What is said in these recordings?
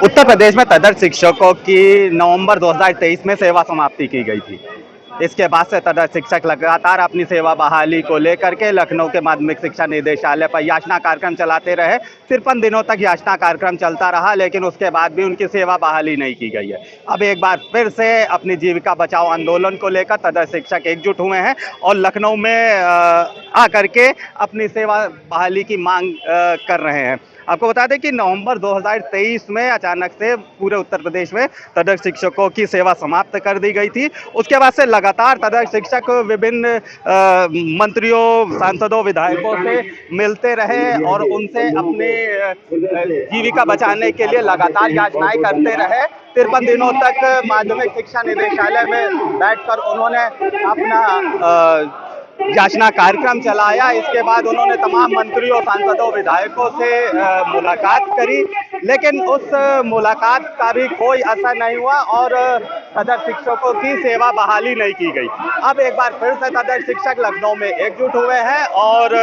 उत्तर प्रदेश में तदर्थ शिक्षकों की नवंबर 2023 में सेवा समाप्ति की गई थी। इसके बाद से तदर्थ शिक्षक लगातार अपनी सेवा बहाली को लेकर के लखनऊ के माध्यमिक शिक्षा निदेशालय पर याचना कार्यक्रम चलाते रहे। 53 दिनों तक याचना कार्यक्रम चलता रहा, लेकिन उसके बाद भी उनकी सेवा बहाली नहीं की गई है। अब एक बार फिर से अपनी जीविका बचाओ आंदोलन को लेकर तदर्थ शिक्षक एकजुट हुए हैं और लखनऊ में आकर के अपनी सेवा बहाली की मांग कर रहे हैं। आपको बता दें कि नवंबर 2023 में अचानक से पूरे उत्तर प्रदेश में तदर्थ शिक्षकों की सेवा समाप्त कर दी गई थी। उसके बाद से लगातार तदर्थ शिक्षक विभिन्न मंत्रियों, सांसदों, विधायकों से मिलते रहे और उनसे अपने जीविका बचाने के लिए लगातार याचनाएं करते रहे। 53 दिनों तक माध्यमिक शिक्षा निदेशालय में बैठकर उन्होंने अपना याचना कार्यक्रम चलाया। इसके बाद उन्होंने तमाम मंत्रियों, सांसदों, विधायकों से मुलाकात करी, लेकिन उस मुलाकात का भी कोई असर नहीं हुआ और तदर्थ शिक्षकों की सेवा बहाली नहीं की गई। अब एक बार फिर से तदर्थ शिक्षक लखनऊ में एकजुट हुए हैं और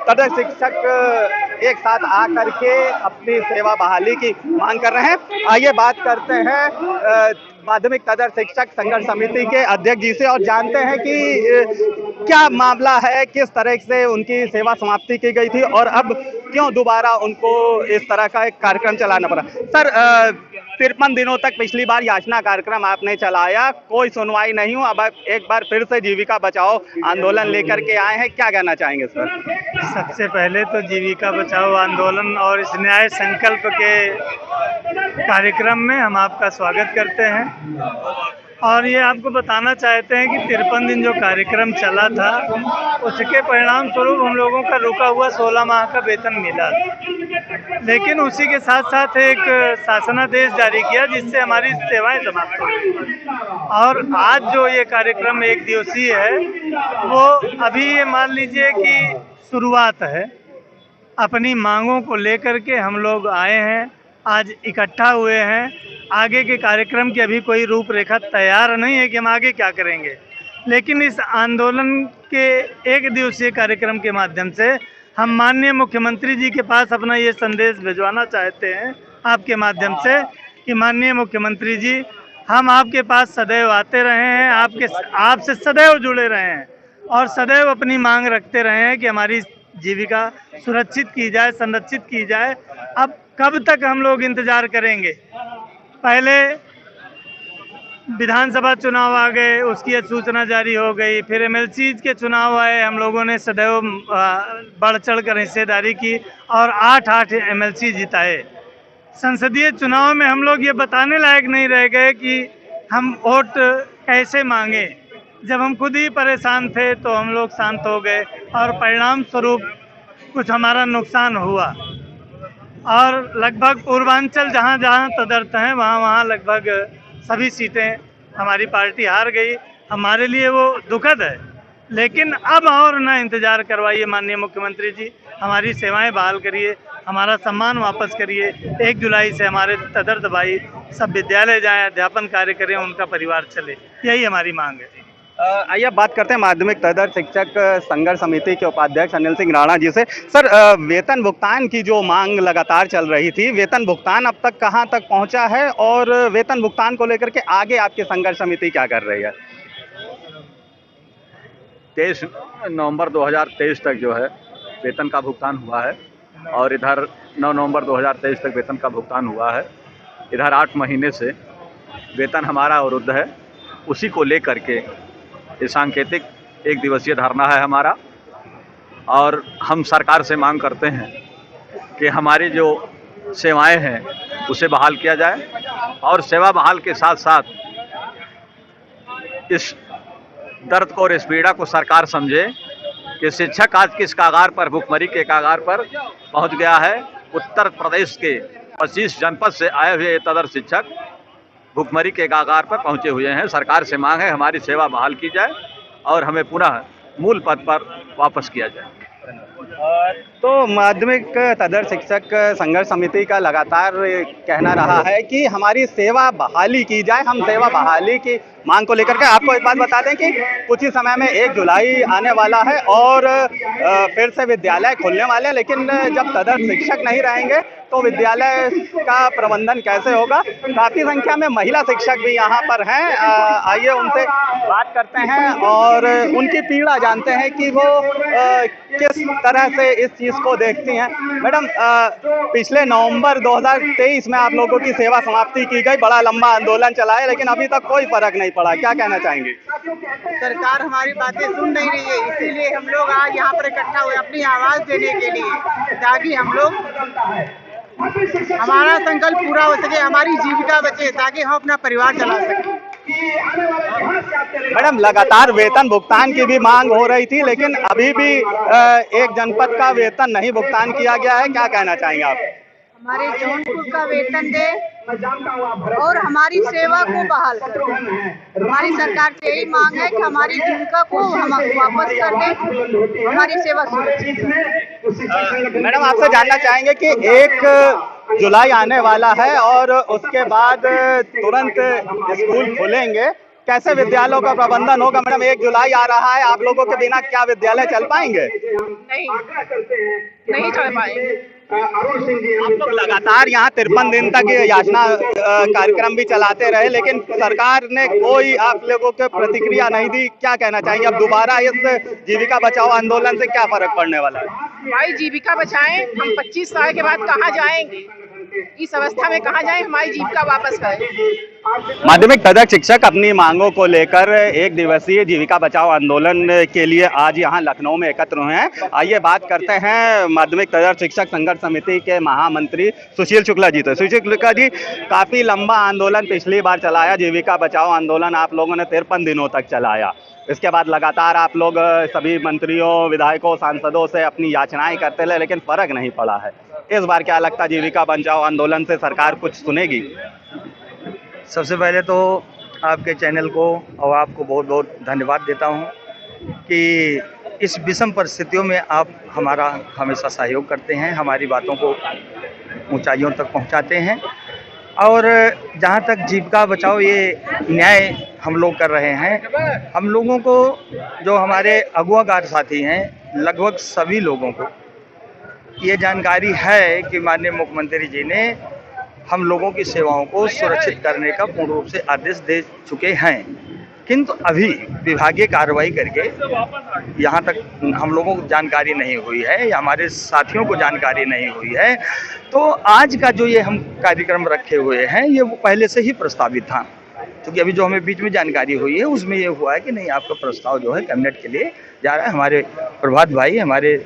तदर्थ शिक्षक एक साथ आकर के अपनी सेवा बहाली की मांग कर रहे हैं। आइए बात करते हैं माध्यमिक तदर्थ शिक्षक संघर्ष समिति के अध्यक्ष जी से और जानते हैं कि क्या मामला है, किस तरह से उनकी सेवा समाप्ति की गई थी और अब क्यों दोबारा उनको इस तरह का एक कार्यक्रम चलाना पड़ा। सर, 53 दिनों तक पिछली बार याचना कार्यक्रम आपने चलाया, कोई सुनवाई नहीं हुआ, अब एक बार फिर से जीविका बचाओ आंदोलन लेकर के आए हैं, क्या कहना चाहेंगे सर? सबसे पहले तो जीविका बचाओ आंदोलन और इस न्याय संकल्प के कार्यक्रम में हम आपका स्वागत करते हैं और ये आपको बताना चाहते हैं कि 53 दिन जो कार्यक्रम चला था उसके परिणाम स्वरूप हम लोगों का रुका हुआ 16 माह का वेतन मिला, लेकिन उसी के साथ साथ एक शासनादेश जारी किया जिससे हमारी सेवाएं समाप्त हो गई। और आज जो ये कार्यक्रम एक दिवसीय है वो अभी ये मान लीजिए कि शुरुआत है। अपनी मांगों को लेकर के हम लोग आए हैं, आज इकट्ठा हुए हैं। आगे के कार्यक्रम की अभी कोई रूपरेखा तैयार नहीं है कि हम आगे क्या करेंगे, लेकिन इस आंदोलन के एक दिवसीय कार्यक्रम के माध्यम से हम माननीय मुख्यमंत्री जी के पास अपना ये संदेश भिजवाना चाहते हैं आपके माध्यम से कि माननीय मुख्यमंत्री जी, हम आपके पास सदैव आते रहे हैं, आपसे सदैव जुड़े रहे हैं और सदैव अपनी मांग रखते रहे हैं कि हमारी जीविका सुरक्षित की जाए, संरक्षित की जाए। अब कब तक हम लोग इंतज़ार करेंगे? पहले विधानसभा चुनाव आ गए, उसकी सूचना जारी हो गई, फिर एमएलसी के चुनाव आए, हम लोगों ने सदैव बढ़ चढ़ कर हिस्सेदारी की और 8 एमएलसी जिताए। संसदीय चुनाव में हम लोग ये बताने लायक नहीं रह गए कि हम वोट कैसे मांगे। जब हम खुद ही परेशान थे तो हम लोग शांत हो गए और परिणाम स्वरूप कुछ हमारा नुकसान हुआ और लगभग पूर्वांचल जहाँ जहाँ तदर्थ हैं वहाँ लगभग सभी सीटें हमारी पार्टी हार गई। हमारे लिए वो दुखद है, लेकिन अब और ना इंतज़ार करवाइए माननीय मुख्यमंत्री जी, हमारी सेवाएं बहाल करिए, हमारा सम्मान वापस करिए। 1 जुलाई से हमारे तदर्थ भाई सब विद्यालय जाएं, अध्यापन कार्य करें, उनका परिवार चले, यही हमारी मांग है। आइए बात करते हैं माध्यमिक तदर्थ शिक्षक संघर्ष समिति के उपाध्यक्ष अनिल सिंह राणा जी से। सर, वेतन भुगतान की जो मांग लगातार चल रही थी, वेतन भुगतान अब तक कहां तक पहुंचा है और वेतन भुगतान को लेकर के आगे आपकी संघर्ष समिति क्या कर रही है? 23 नवंबर 2023 तक जो है वेतन का भुगतान हुआ है और इधर 9 नवंबर 2023 तक वेतन का भुगतान हुआ है। इधर 8 महीने से वेतन हमारा अवरुद्ध है, उसी को लेकर के ये सांकेतिक 1 दिवसीय धरना है हमारा और हम सरकार से मांग करते हैं कि हमारी जो सेवाएं हैं उसे बहाल किया जाए और सेवा बहाल के साथ साथ इस दर्द को और इस पीड़ा को सरकार समझे कि शिक्षक आज किस कागार पर, भुखमरी के कागार पर पहुंच गया है। उत्तर प्रदेश के 25 जनपद से आए हुए तदर्थ शिक्षक भुखमरी के कागार पर पहुंचे हुए हैं। सरकार से मांग है हमारी सेवा बहाल की जाए और हमें पुनः मूल पद पर वापस किया जाए। तो माध्यमिक तदर्थ शिक्षक संघर्ष समिति का लगातार कहना रहा है कि हमारी सेवा बहाली की जाए, हम सेवा बहाली की मांग को लेकर के। आपको एक बात बता दें कि कुछ ही समय में 1 जुलाई आने वाला है और फिर से विद्यालय खुलने वाले हैं, लेकिन जब तदर्थ शिक्षक नहीं रहेंगे तो विद्यालय का प्रबंधन कैसे होगा। काफी संख्या में महिला शिक्षक भी यहाँ पर हैं, आइए उनसे बात करते हैं और उनकी पीड़ा जानते हैं कि वो किस तरह से इस चीज को देखती हैं। मैडम, पिछले नवंबर 2023 में आप लोगों की सेवा समाप्ति की गई, बड़ा लंबा आंदोलन चला है, लेकिन अभी तक कोई फर्क नहीं पड़ा, क्या कहना चाहेंगे? सरकार हमारी बातें सुन नहीं रही है, इसीलिए हम लोग आज यहाँ पर इकट्ठा हुए अपनी आवाज देने के लिए, ताकि हम लोग हमारा संकल्प पूरा हो सके, हमारी जीविका बचे, ताकि हम अपना परिवार चला सकें। मैडम, लगातार वेतन भुगतान की भी मांग हो रही थी, लेकिन अभी भी एक जनपद का वेतन नहीं भुगतान किया गया है, क्या कहना चाहेंगे आप? हमारे जौनपुर का वेतन दे और हमारी सेवा को बहाल कर। हमारी सरकार से यही मांग है कि हमारी जीविका को हम वापस कर दें, हमारी सेवा सुरक्षित। मैडम, आपसे जानना चाहेंगे कि 1 जुलाई आने वाला है और उसके बाद तुरंत स्कूल खुलेंगे, कैसे विद्यालयों का प्रबंधन होगा? मैडम, 1 जुलाई आ रहा है, आप लोगों के बिना क्या विद्यालय चल पाएंगे? नहीं चल पाएंगे। आप लोग लगातार यहाँ 53 दिन तक याचना कार्यक्रम भी चलाते रहे, लेकिन सरकार ने कोई आप लोगों को प्रतिक्रिया नहीं दी, क्या कहना चाहिए? अब दोबारा इस जीविका बचाओ आंदोलन से क्या फर्क पड़ने वाला है? हमारी जीविका बचाएं, हम 25 साल के बाद कहाँ जाएंगे, इस अवस्था में कहाँ जाएं, हमारी जीविका वापस करें। माध्यमिक तदर्थ शिक्षक अपनी मांगों को लेकर 1 दिवसीय जीविका बचाओ आंदोलन के लिए आज यहाँ लखनऊ में एकत्र हुए हैं। आइए बात करते हैं माध्यमिक तदर्थ शिक्षक संघर्ष समिति के महामंत्री सुशील शुक्ला जी। तो सुशील शुक्ला जी, काफी लंबा आंदोलन पिछली बार चलाया, जीविका बचाओ आंदोलन आप लोगों ने 53 दिनों तक चलाया। इसके बाद लगातार आप लोग सभी मंत्रियों, विधायकों, सांसदों से अपनी याचनाएं करते रहे, लेकिन फर्क नहीं पड़ा है। इस बार क्या लगता है, जीविका बचाओ आंदोलन से सरकार कुछ सुनेगी? सबसे पहले तो आपके चैनल को और आपको बहुत बहुत धन्यवाद देता हूं कि इस विषम परिस्थितियों में आप हमारा हमेशा सहयोग करते हैं, हमारी बातों को ऊंचाइयों तक पहुंचाते हैं। और जहां तक जीविका बचाओ ये न्याय हम लोग कर रहे हैं, हम लोगों को जो हमारे अगुवाकार साथी हैं, लगभग सभी लोगों को ये जानकारी है कि माननीय मुख्यमंत्री जी ने हम लोगों की सेवाओं को सुरक्षित करने का पूर्ण रूप से आदेश दे चुके हैं, किंतु अभी विभागीय कार्रवाई करके यहाँ तक हम लोगों को जानकारी नहीं हुई है या हमारे साथियों को जानकारी नहीं हुई है। तो आज का जो ये हम कार्यक्रम रखे हुए हैं, ये वो पहले से ही प्रस्तावित था, क्योंकि अभी जो हमें बीच में जानकारी हुई है उसमें ये हुआ है कि नहीं, आपका प्रस्ताव जो है कैबिनेट के लिए जा रहा है। हमारे प्रभात भाई, हमारे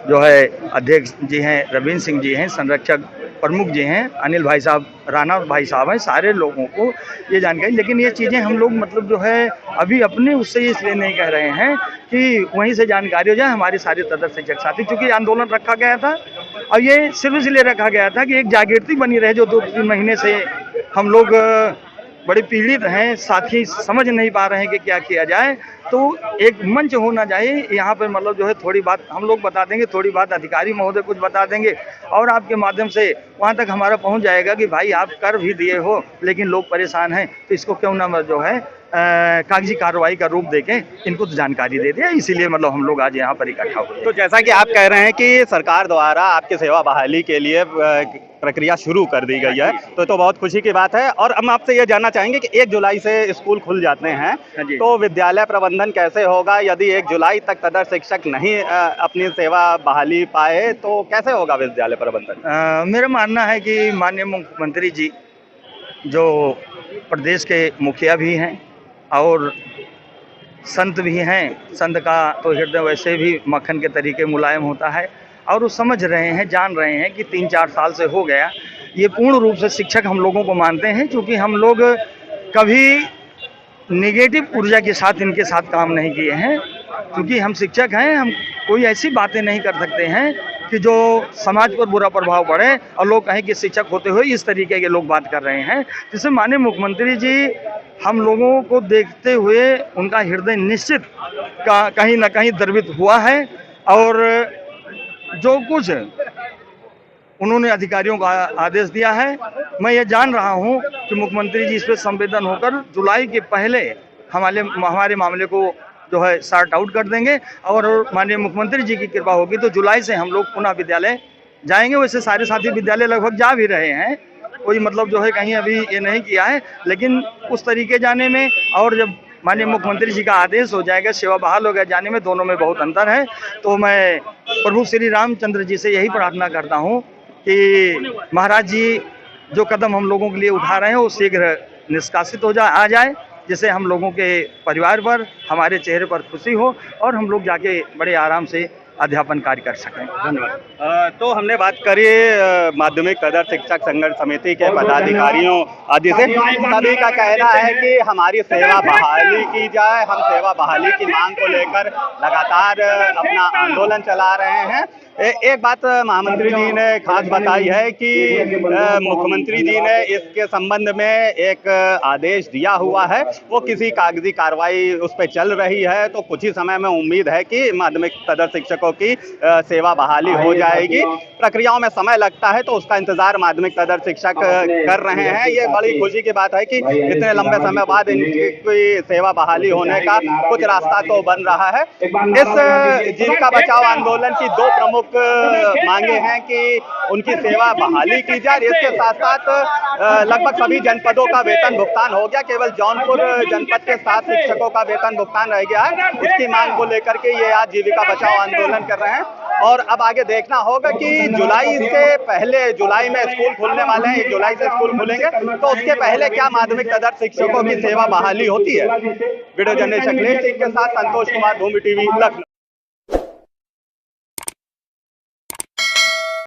जो है अध्यक्ष जी हैं रविंद्र सिंह जी हैं, संरक्षक प्रमुख जी हैं अनिल भाई साहब, राणा भाई साहब हैं, सारे लोगों को ये जानकारी। लेकिन ये चीज़ें हम लोग मतलब जो है अभी अपने उससे इसलिए नहीं कह रहे हैं कि वहीं से जानकारी हो जाए। हमारे सारे तदर्थ शिक्षक साथी, चूँकि आंदोलन रखा गया था और ये सिर्फ इसलिए रखा गया था कि एक जागृति बनी रहे, जो 2-3 महीने से हम लोग बड़े पीड़ित हैं, साथी समझ नहीं पा रहे हैं कि क्या किया जाए। तो एक मंच होना चाहिए यहाँ पर, मतलब जो है थोड़ी बात हम लोग बता देंगे, थोड़ी बात अधिकारी महोदय कुछ बता देंगे और आपके माध्यम से वहाँ तक हमारा पहुँच जाएगा कि भाई आप कर भी दिए हो लेकिन लोग परेशान हैं, तो इसको क्यों ना जो है कागजी कार्रवाई का रूप देके इनको तो जानकारी दे दिया। इसीलिए मतलब हम लोग आज यहाँ पर इकट्ठा हुए। तो जैसा कि आप कह रहे हैं कि सरकार द्वारा आपकी सेवा बहाली के लिए प्रक्रिया शुरू कर दी गई है, तो बहुत खुशी की बात है। और हम आपसे ये जानना चाहेंगे कि 1 जुलाई से स्कूल खुल जाते हैं, तो विद्यालय प्रबंधन कैसे होगा? यदि 1 जुलाई तक तदर्थ शिक्षक नहीं अपनी सेवा बहाली पाए तो कैसे होगा विद्यालय प्रबंधन? मेरा मानना है कि माननीय मुख्यमंत्री जी जो प्रदेश के मुखिया भी हैं और संत भी हैं, संत का तो हृदय वैसे भी मक्खन के तरीके मुलायम होता है, और वो समझ रहे हैं, जान रहे हैं कि 3-4 साल से हो गया ये पूर्ण रूप से शिक्षक हम लोगों को मानते हैं, क्योंकि हम लोग कभी नेगेटिव ऊर्जा के साथ इनके साथ काम नहीं किए हैं। क्योंकि हम शिक्षक हैं, हम कोई ऐसी बातें नहीं कर सकते हैं कि जो समाज पर बुरा प्रभाव पड़े और लोग कहें कि शिक्षक होते हुए इस तरीके के लोग बात कर रहे हैं। जिससे माननीय मुख्यमंत्री जी हम लोगों को देखते हुए उनका हृदय निश्चित कहीं ना कहीं द्रवित हुआ है, और जो कुछ उन्होंने अधिकारियों का आदेश दिया है, मैं ये जान रहा हूँ कि मुख्यमंत्री जी इस पर संवेदन होकर जुलाई के पहले हमारे मामले को जो है सॉर्ट आउट कर देंगे और माननीय मुख्यमंत्री जी की कृपा होगी तो जुलाई से हम लोग पुनः विद्यालय जाएंगे। वैसे सारे साथी विद्यालय लगभग जा भी रहे हैं, कोई मतलब जो है कहीं अभी ये नहीं किया है, लेकिन उस तरीके जाने में और जब माननीय मुख्यमंत्री जी का आदेश हो जाएगा, सेवा बहाल हो गया, जाने में दोनों में बहुत अंतर है। तो मैं प्रभु श्री रामचंद्र जी से यही प्रार्थना करता हूँ कि महाराज जी जो कदम हम लोगों के लिए उठा रहे हैं वो शीघ्र निष्कासित आ जाए, जिससे हम लोगों के परिवार पर, हमारे चेहरे पर खुशी हो और हम लोग जाके बड़े आराम से अध्यापन कार्य कर सकें। धन्यवाद। तो हमने बात करी माध्यमिक तदर्थ शिक्षक संघर्ष समिति के पदाधिकारियों आदि से, सभी का कहना है कि हमारी सेवा बहाली की जाए। हम सेवा बहाली की मांग को लेकर लगातार अपना आंदोलन चला रहे हैं। एक बात महामंत्री जी ने खास बताई है कि मुख्यमंत्री जी ने इसके संबंध में एक आदेश दिया हुआ है, वो किसी कागजी कार्रवाई उस पर चल रही है, तो कुछ ही समय में उम्मीद है कि माध्यमिक तदर्थ शिक्षकों की सेवा बहाली हो जाएगी। प्रक्रियाओं में समय लगता है तो उसका इंतजार माध्यमिक तदर्थ शिक्षक कर रहे हैं। ये बड़ी खुशी की बात है कि इतने लंबे समय बाद इनकी सेवा बहाली होने का कुछ रास्ता तो बन रहा है। इस जीविका बचाओ आंदोलन की दो प्रमुख मांगे हैं कि उनकी सेवा बहाली की जाए। इसके साथ साथ लगभग सभी जनपदों का वेतन भुगतान हो गया, केवल जौनपुर जनपद के 7 शिक्षकों का वेतन भुगतान रह गया है। इसकी मांग को लेकर के ये आज जीविका बचाओ आंदोलन कर रहे हैं और अब आगे देखना होगा कि जुलाई से पहले, जुलाई में स्कूल खुलने वाले हैं, 1 जुलाई से स्कूल खुलेंगे, तो उसके पहले क्या माध्यमिक तदर्थ शिक्षकों की सेवा बहाली होती है। वीडियो जर्नलिस्ट अखिलेश सिंह के साथ संतोष कुमार, भूमि टीवी, लखनऊ।